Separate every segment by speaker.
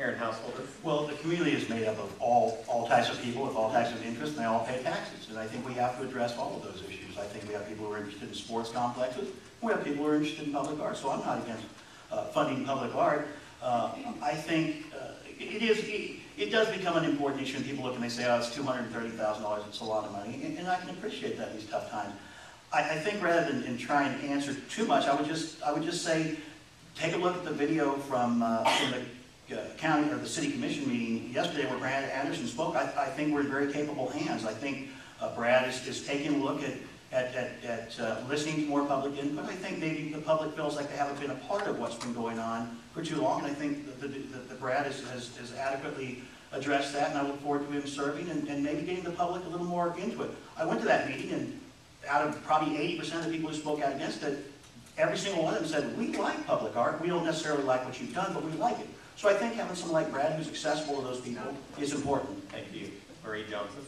Speaker 1: Aaron Householder.
Speaker 2: Well, the community is made up of all types of people with all types of interests, and they all pay taxes. And I think we have to address all of those issues. I think we have people who are interested in sports complexes, and we have people who are interested in public art. So I'm not against funding public art. I think it does become an important issue, and people look and they say, oh, it's $230,000, it's a lot of money, and I can appreciate that in these tough times. I think rather than try and answer too much, I would just say, take a look at the video from the county or the city commission meeting yesterday where Brad Anderson spoke. I think we're in very capable hands. I think Brad is taking a look at listening to more public input. I think maybe the public feels like they haven't been a part of what's been going on for too long, and I think that Brad has adequately addressed that, and I look forward to him serving and maybe getting the public a little more into it. I went to that meeting, and out of probably 80% of the people who spoke out against it, every single one of them said, we like public art, we don't necessarily like what you've done, but we like it. So I think having someone like Brad who's accessible to those people is important.
Speaker 1: Thank you. Marie Johnson.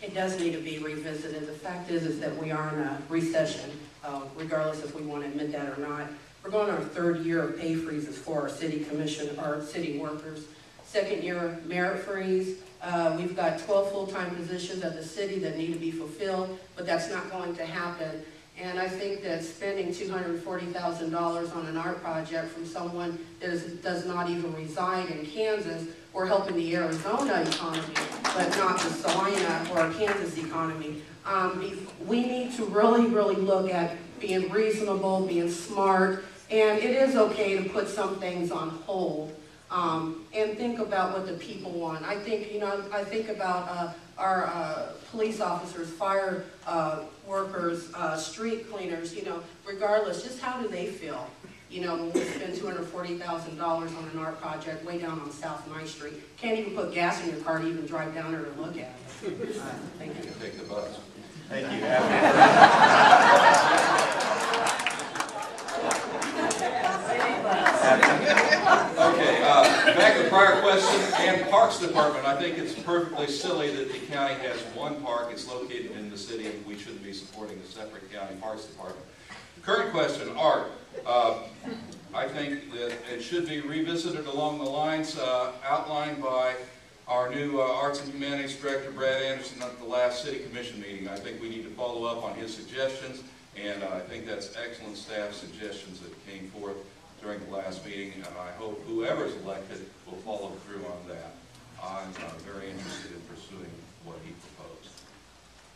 Speaker 3: It does need to be revisited. The fact is that we are in a recession, regardless if we want to admit that or not. We're going on our third year of pay freezes for our city commission, our city workers. Second year merit freeze. We've got 12 full-time positions at the city that need to be fulfilled, but that's not going to happen. And I think that spending $240,000 on an art project from someone that does not even reside in Kansas, we're helping the Arizona economy, but not the Salina or Kansas economy. We need to really, really look at being reasonable, being smart, and it is okay to put some things on hold. And think about what the people want. I think, I think about our police officers, fire workers, street cleaners, regardless, just how do they feel? When we spend $240,000 on an art project way down on South 9th Street. Can't even put gas in your car to even drive down there to look at it. Thank you.
Speaker 4: Take the bus.
Speaker 1: Thank you.
Speaker 4: Okay, back to the prior question, and Parks Department. I think it's perfectly silly that the county has one park. It's located in the city, and we shouldn't be supporting a separate county Parks Department. Current question, art. I think that it should be revisited along the lines outlined by our new Arts and Humanities Director, Brad Anderson, at the last City Commission meeting. I think we need to follow up on his suggestions, and I think that's excellent staff suggestions that came forth during the last meeting, and I hope whoever's elected will follow through on that. I'm very interested in pursuing what he proposed.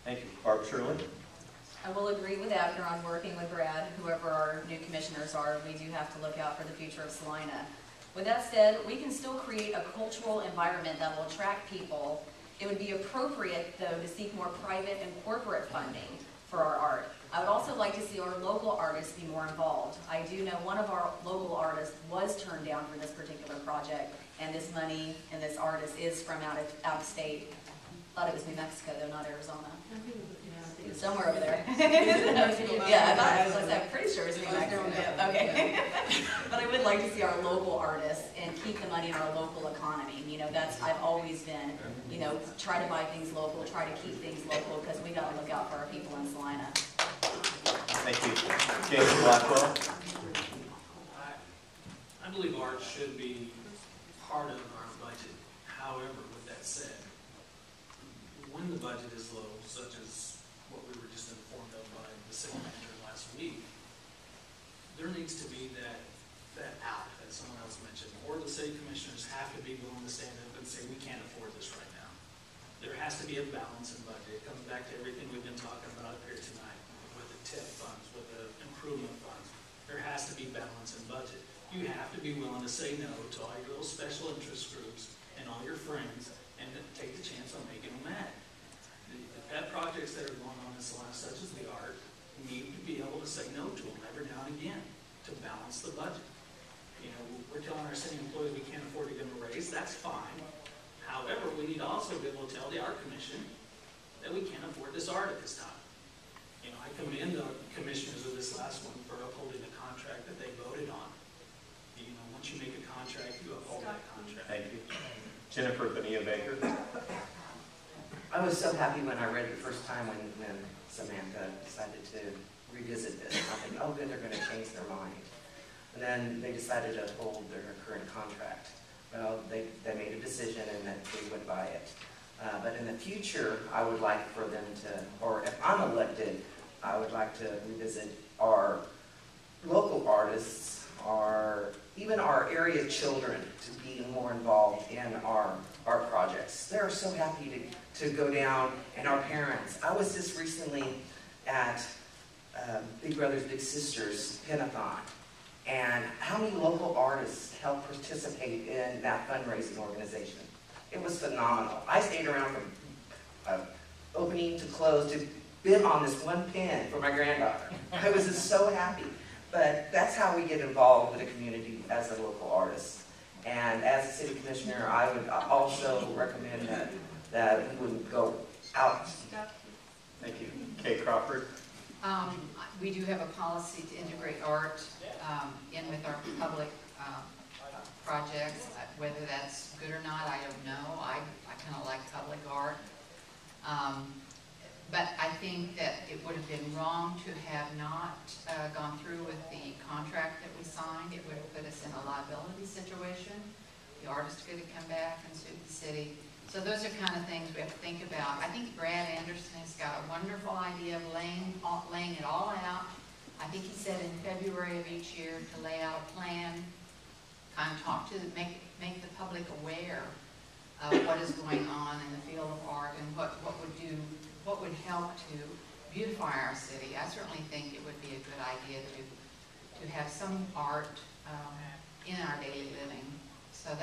Speaker 1: Thank you. Barb Shirley.
Speaker 5: I will agree with Abner on working with Brad, whoever our new commissioners are. We do have to look out for the future of Salina. With that said, we can still create a cultural environment that will attract people. It would be appropriate, though, to seek more private and corporate funding for our art. I would also like to see our local artists be more involved. I do know one of our local artists was turned down for this particular project, and this money and this artist is from out of state. I thought it was New Mexico, though, not Arizona. Somewhere over there. Yeah, I'm pretty sure it's New Mexico. Okay. But I would like to see our local artists and keep the money in our local economy. I've always been, try to buy things local, try to keep things local, because we got to look out for our people in Salina.
Speaker 1: Thank you. James Blackwell.
Speaker 6: I believe art should be part of our budget. However, with that said, when the budget is low, such as what we were just informed of by the city manager last week, there needs to be that out, as someone else mentioned, or the city commissioners have to be willing to stand up and say, we can't afford this right now. There has to be a balance in budget. It comes back to everything we've been talking about up here tonight, with the TIP funds, with the improvement funds. There has to be balance in budget. You have to be willing to say no to all your little special interest groups and all your friends, and take the chance on making them mad. The pet projects that are going on in Salina, such as the art, need to be able to say no to them every now and again to balance the budget. We're telling our city employees we can't afford to give them a raise. That's fine. However, we need to also be able to tell the art commission that we can't afford this art at this time. I commend the commissioners of this last one for upholding the contract that they voted on. Once you make a contract, you uphold that contract.
Speaker 1: Thank you. Jennifer Bonilla Baker.
Speaker 7: I was so happy when I read it the first time when Samantha decided to revisit this. I think, oh good, they're going to change their mind. and then they decided to hold their current contract. Well, they made a decision and that they went by it. But in the future, I would like for them to, or if I'm elected, I would like to revisit our local artists, even our area children to be more involved in our projects. They're so happy to go down, and our parents. I was just recently at Big Brothers Big Sisters Pin-a-thon, and how many local artists helped participate in that fundraising organization? It was phenomenal. I stayed around from opening to close to bid on this one pin for my granddaughter. I was just so happy. But that's how we get involved with the community as a local artist. And as a city commissioner, I would also recommend that we would go out.
Speaker 1: Thank you. Kay Crawford.
Speaker 8: We do have a policy to integrate art in with our public projects. Whether that's good or not, I don't know. I kind of like public art. But I think that it would have been wrong to have not gone through with the contract that we signed. It would have put us in a liability situation. The artist could have come back and sued the city. So those are kind of things we have to think about. I think Brad Anderson has got a wonderful idea of laying it all out. I think he said in February of each year to lay out a plan, kind of talk to, make the public aware of what is going on in the field of art and what would help to beautify our city. I certainly think it would be a good idea to have some art in our daily living. So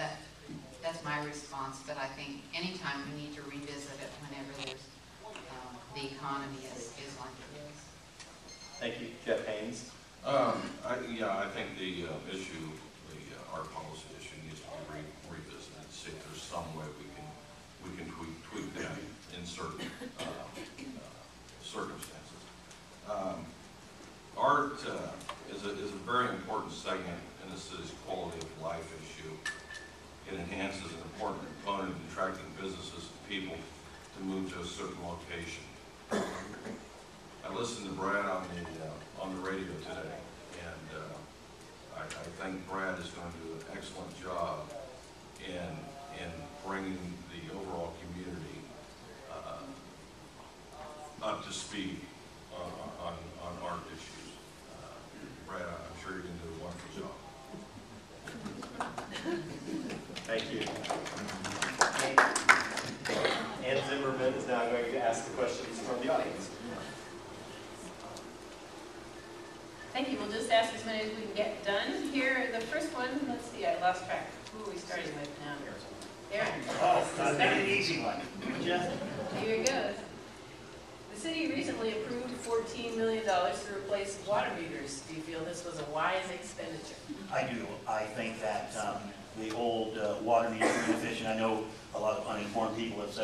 Speaker 8: that's my response, but I think anytime we need to revisit it whenever there's the economy is like it is.
Speaker 1: Thank you. Jeff Haynes.
Speaker 9: I think the issue, the art policy issue needs to be revisited, see if there's some way we can tweak that in certain circumstances. Art is a very important segment in the city's quality of life issue. It enhances an important component of attracting businesses and people to move to a certain location. I listened to Brad on the radio today, and I think Brad is going to do an excellent job in bringing the overall community up to speed on art issues. Brad, I'm sure you're going to do a wonderful job.
Speaker 1: Thank you. Ann Zimmerman is now going to ask the questions from the audience.
Speaker 10: Thank you. We'll just ask as many as we can get done. Here, the first one, let's see, I lost track. Who are we starting with now? Aaron.
Speaker 2: Oh, that's an easy one. Jeff?
Speaker 10: Here it goes. The city recently approved $14 million to replace water meters. Do you feel this was a wise expenditure?
Speaker 2: I do. I think that the old water meter inefficient, I know a lot of uninformed people have said